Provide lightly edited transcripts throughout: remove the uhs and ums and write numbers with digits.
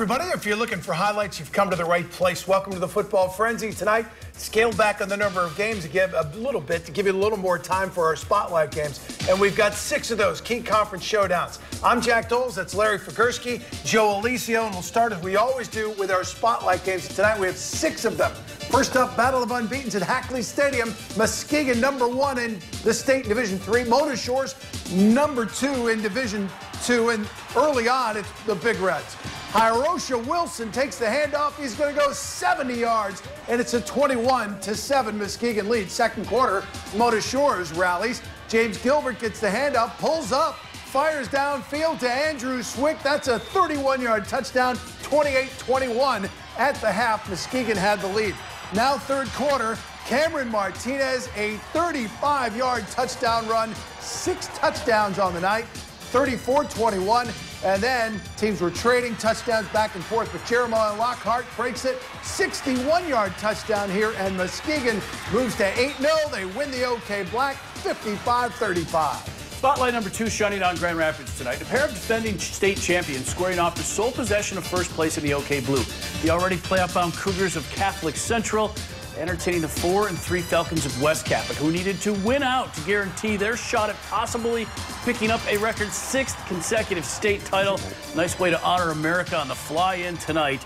everybody. If you're looking for highlights, you've come to the right place. Welcome to the Football Frenzy. Tonight, scaled back on the number of games to give a little bit, to give you a little more time for our spotlight games. And we've got 6 of those key conference showdowns. I'm Jack Doles. That's Larry Figursky, Joe Alicio, and we'll start as we always do with our spotlight games. Tonight, we have 6 of them. First up, Battle of Unbeatens at Hackley Stadium. Muskegon, number 1 in the state in Division 3. Mona Shores, number 2 in Division 2. And early on, it's the Big Reds. Hiroshia Wilson takes the handoff. He's going to go 70 yards, and it's a 21-7 Muskegon lead. Second quarter, Mona Shores rallies. James Gilbert gets the handoff, pulls up, fires downfield to Andrew Swick. That's a 31-yard touchdown, 28-21 at the half. Muskegon had the lead. Now third quarter, Cameron Martinez, a 35-yard touchdown run, 6 touchdowns on the night, 34-21. And then teams were trading touchdowns back and forth, but Jeremiah Lockhart breaks it. 61-yard touchdown here, and Muskegon moves to 8-0. They win the OK Black 55-35. Spotlight number 2 shining on Grand Rapids tonight. A pair of defending state champions squaring off for sole possession of first place in the OK Blue. The already playoff-bound Cougars of Catholic Central entertaining the 4-3 Falcons of West Catholic, who needed to win out to guarantee their shot at possibly picking up a record 6th consecutive state title. Nice way to honor America on the fly-in tonight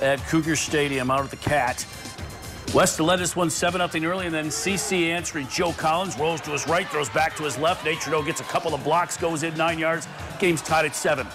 at Cougar Stadium out at the Cat. West led this one 7-0 early, and then CC answering. Joe Collins rolls to his right, throws back to his left. Nate Trudeau gets a couple of blocks, goes in 9 yards. Game's tied at 7.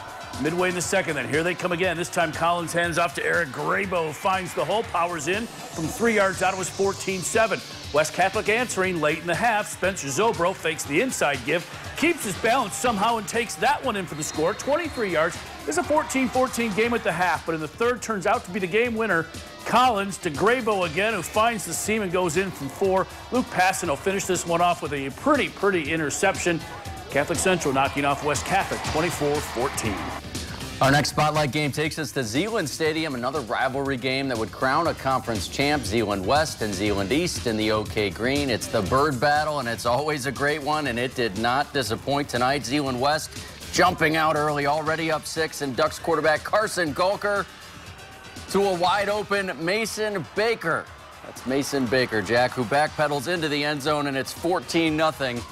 Midway in the second, then here they come again. This time Collins hands off to Eric Grabo, finds the hole, powers in from 3 yards out. It was 14-7. West Catholic answering late in the half. Spencer Zobro fakes the inside give, keeps his balance somehow and takes that one in for the score. 23 yards. It's a 14-14 game at the half, but in the third turns out to be the game winner. Collins to Grabo again, who finds the seam and goes in from 4. Luke Passano finished this one off with a pretty interception. Catholic Central knocking off West Catholic 24-14. Our next spotlight game takes us to Zeeland Stadium, another rivalry game that would crown a conference champ, Zeeland West and Zeeland East in the OK Green. It's the bird battle, and it's always a great one, and it did not disappoint tonight. Zeeland West jumping out early, already up 6, and Ducks quarterback Carson Gulker to a wide open Mason Baker. That's Mason Baker, Jack, who backpedals into the end zone, and it's 14-0.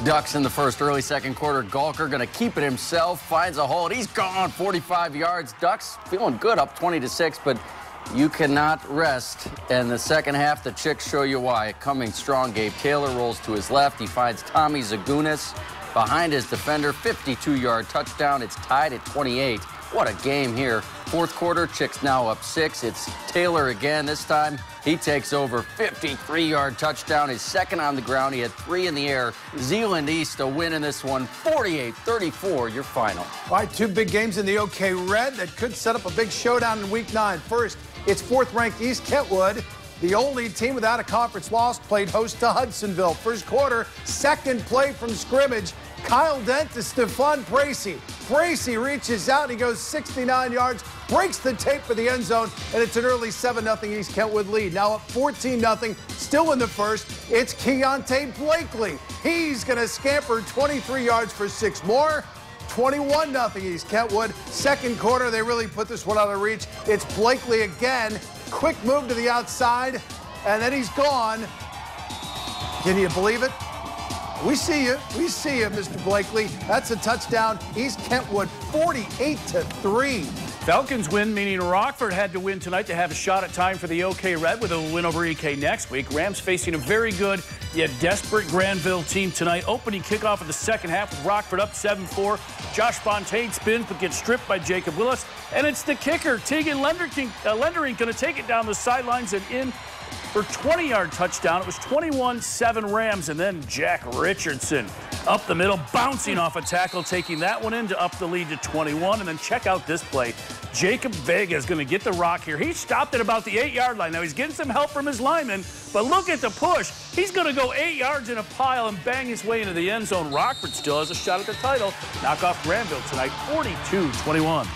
Ducks in the first, early second quarter. Gulker going to keep it himself, finds a hole, and he's gone 45 yards. Ducks feeling good, up 20-6, but you cannot rest. And the second half, the Chicks show you why. Coming strong, Gabe Taylor rolls to his left. He finds Tommy Zagunis behind his defender, 52-yard touchdown. It's tied at 28. What a game here. Fourth quarter, Chicks now up 6. It's Taylor again. This time, he takes over, 53-yard touchdown. His second on the ground. He had 3 in the air. Zeeland East a win in this one, 48-34, your final. All right, 2 big games in the OK Red that could set up a big showdown in Week 9. First, it's 4th-ranked East Kentwood. The only team without a conference loss played host to Hudsonville. First quarter, second play from scrimmage. Kyle Dent to Stephon Bracey. Bracey reaches out. He goes 69 yards, breaks the tape for the end zone, and it's an early 7-0 East Kentwood lead. Now up 14-0, still in the first. It's Keontae Blakely. He's going to scamper 23 yards for 6 more. 21-0 East Kentwood. Second quarter, they really put this one out of reach. It's Blakely again. Quick move to the outside, and then he's gone. Can you believe it? We see you, Mr. Blakely. That's a touchdown. East Kentwood 48-3. Falcons win, meaning Rockford had to win tonight to have a shot at time for the OK Red with a win over EK next week. Rams facing a very good yet desperate Granville team tonight. Opening kickoff of the second half with Rockford up 7-4. Josh Fontaine spins but gets stripped by Jacob Willis. And it's the kicker, Tegan Lendering, going to take it down the sidelines and in for 20-yard touchdown. It was 21-7 Rams, and then Jack Richardson up the middle, bouncing off a tackle, taking that one in to up the lead to 21. And then check out this play. Jacob Vega is going to get the rock here. He stopped at about the 8-yard line. Now he's getting some help from his lineman, but look at the push. He's going to go 8 yards in a pile and bang his way into the end zone. Rockford still has a shot at the title. Knock off Granville tonight, 42-21.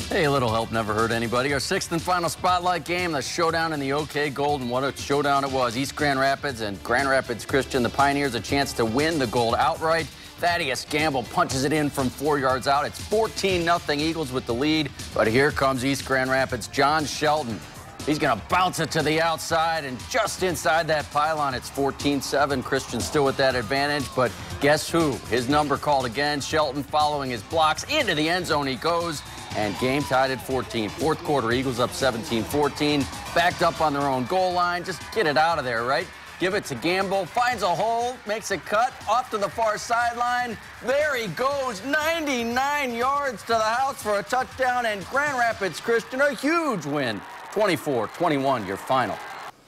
Hey, a little help never hurt anybody. Our 6th and final spotlight game, the showdown in the OK Gold, and what a showdown it was. East Grand Rapids and Grand Rapids Christian, the Pioneers, a chance to win the gold outright. Thaddeus Gamble punches it in from 4 yards out. It's 14-0 Eagles with the lead. But here comes East Grand Rapids' John Shelton. He's going to bounce it to the outside, and just inside that pylon, it's 14-7. Christian still with that advantage, but guess who? His number called again. Shelton following his blocks. Into the end zone he goes, and game tied at 14. Fourth quarter, Eagles up 17-14. Backed up on their own goal line. Just get it out of there, right? Give it to Gamble. Finds a hole, makes a cut, off to the far sideline. There he goes, 99 yards to the house for a touchdown, and Grand Rapids Christian, a huge win. 24-21, your final.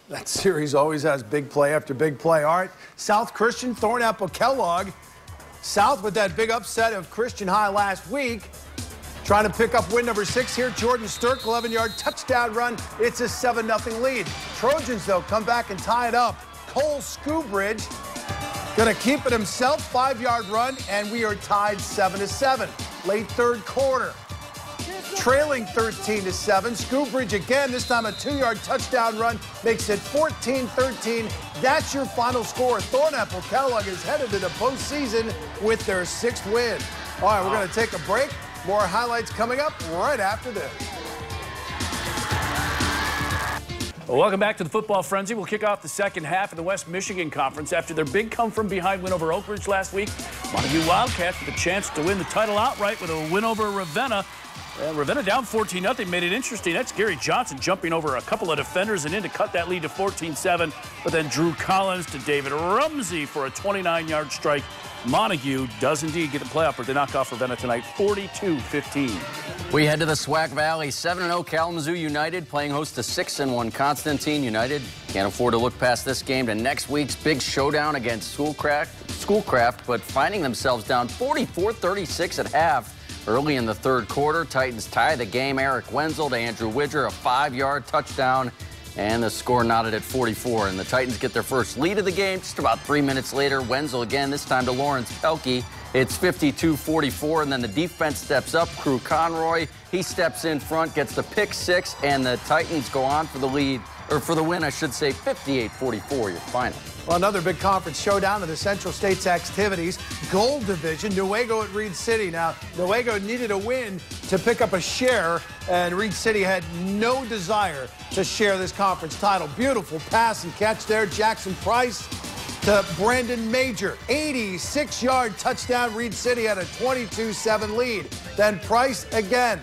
That series always has big play after big play. All right, South Christian, Thornapple, Kellogg. South with that big upset of Christian High last week. Trying to pick up win number 6 here. Jordan Stirk, 11-yard touchdown run. It's a 7-0 lead. Trojans, though, come back and tie it up. Cole Scoobridge going to keep it himself, 5-yard run, and we are tied 7-7. Late third quarter. Trailing 13-7. Scoobridge again, this time a 2-yard touchdown run, makes it 14-13. That's your final score. Thornapple Kellogg is headed to the postseason with their 6th win. All right, we're going to take a break. More highlights coming up right after this. Well, welcome back to the Football Frenzy. We'll kick off the second half of the West Michigan Conference after their big come-from-behind win over Oak Ridge last week. Montague Wildcats with a chance to win the title outright with a win over Ravenna. Ravenna down 14-0, made it interesting. That's Gary Johnson jumping over a couple of defenders and in to cut that lead to 14-7. But then Drew Collins to David Rumsey for a 29-yard strike. Montague does indeed get the playoff, but they knock off Ravenna tonight 42-15. We head to the SWAC Valley. 7-0 Kalamazoo United playing host to 6-1 Constantine. United can't afford to look past this game to next week's big showdown against Schoolcraft, but finding themselves down 44-36 at half. Early in the third quarter, Titans tie the game. Eric Wenzel to Andrew Widger, a 5-yard touchdown, and the score knotted at 44. And the Titans get their first lead of the game. Just about 3 minutes later, Wenzel again, this time to Lawrence Pelkey. It's 52-44, and then the defense steps up. Crew Conroy, he steps in front, gets the pick 6, and the Titans go on for the lead, or for the win, I should say, 58-44, your final. Well, another big conference showdown of the Central States activities. Gold Division, Newaygo at Reed City. Now, Newaygo needed a win to pick up a share, and Reed City had no desire to share this conference title. Beautiful pass and catch there. Jackson Price to Brandon Major. 86-yard touchdown. Reed City had a 22-7 lead. Then Price again.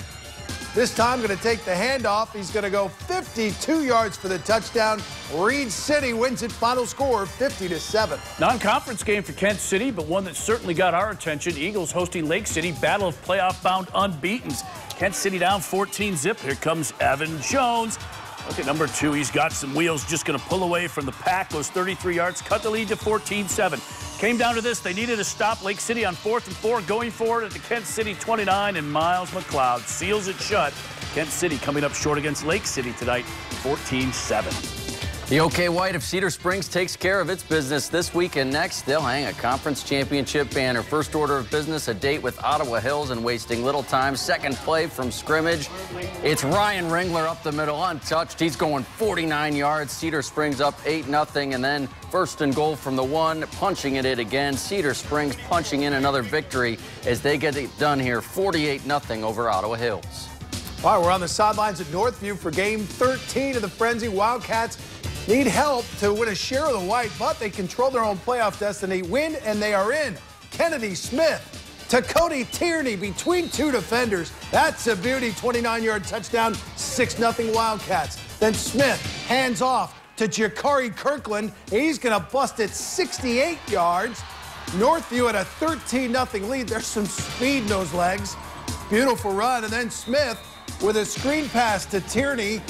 This time going to take the handoff. He's going to go 52 yards for the touchdown. Reed City wins it. Final score 50-7. Non-conference game for Kent City, but one that certainly got our attention. Eagles hosting Lake City. Battle of playoff-bound unbeatens. Kent City down 14-0. Here comes Evan Jones. Look at number 2. He's got some wheels. Just going to pull away from the pack. Goes 33 yards. Cut the lead to 14-7. Came down to this. They needed to stop Lake City on 4th and 4. Going forward at the Kent City 29, and Miles McLeod seals it shut. Kent City coming up short against Lake City tonight, 14-7. The OK White of Cedar Springs takes care of its business this week and next. They'll hang a conference championship banner. First order of business, a date with Ottawa Hills, and wasting little time. Second play from scrimmage. It's Ryan Ringler up the middle, untouched. He's going 49 yards. Cedar Springs up 8-0, and then first and goal from the 1, punching it again. Cedar Springs punching in another victory as they get it done here, 48-0 over Ottawa Hills. All right, we're on the sidelines at Northview for game 13 of the Frenzy. Wildcats need help to win a share of the white, but they control their own playoff destiny. Win, and they are in. Kennedy Smith to Cody Tierney between 2 defenders. That's a beauty. 29-yard touchdown, 6-0 Wildcats. Then Smith hands off to Jakari Kirkland. He's going to bust it 68 yards. Northview at a 13-0 lead. There's some speed in those legs. Beautiful run. And then Smith with a screen pass to Tierney.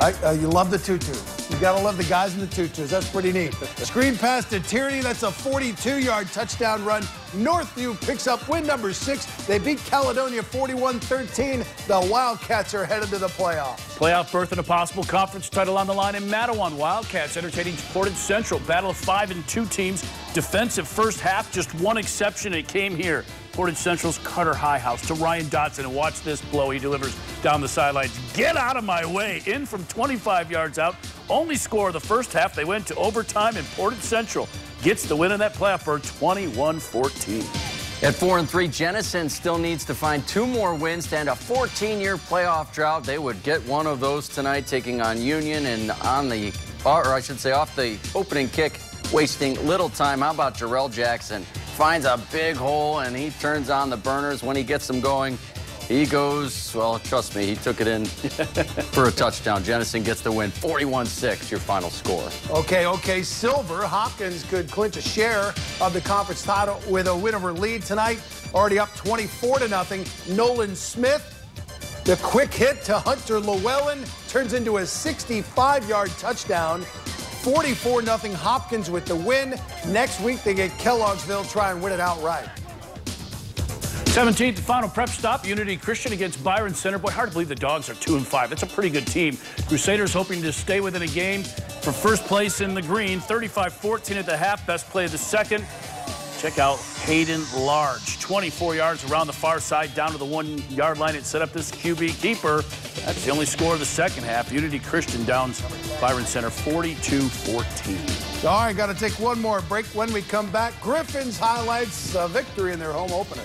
You love the tutu. You got to love the guys in the tutus. That's pretty neat. Screen pass to Tierney. That's a 42-yard touchdown run. Northview picks up win number 6. They beat Caledonia 41-13. The Wildcats are headed to the playoffs. Playoff berth and a possible conference title on the line in Matawan. Wildcats entertaining Portage Central. Battle of 5 and 2 teams. Defensive first half. Just one exception. It came here. Portage Central's Carter Highhouse to Ryan Dotson, and watch this blow he delivers down the sidelines. Get out of my way. In from 25 yards out. Only score of the first half. They went to overtime, and Portage Central gets the win in that playoff berth, 21-14. At 4-3, Jenison still needs to find 2 more wins to end a 14-year playoff drought. They would get one of those tonight, taking on Union, and on the, or I should say, off the opening kick, wasting little time. How about Jarrell Jackson? Finds a big hole, and he turns on the burners. When he gets them going, he goes, well, trust me, he took it in for a touchdown. Jenison gets the win, 41-6, your final score. Okay, Silver. Hopkins could clinch a share of the conference title with a win over Lead tonight. Already up 24-0. Nolan Smith, the quick hit to Hunter Llewellyn, turns into a 65-yard touchdown. 44-0 Hopkins with the win. Next week, they get Kellogg'sville, try and win it outright. 17th, the final prep stop, Unity Christian against Byron Center. Boy, hard to believe the Dogs are 2-5. That's a pretty good team. Crusaders hoping to stay within a game for first place in the green. 35-14 at the half. Best play of the second. Check out Hayden Large. 24 yards around the far side, down to the 1-yard line. It set up this QB keeper. That's the only score of the second half. Unity Christian downs Byron Center 42-14. All right, got to take one more break. When we come back, Griffins highlights a victory in their home opener.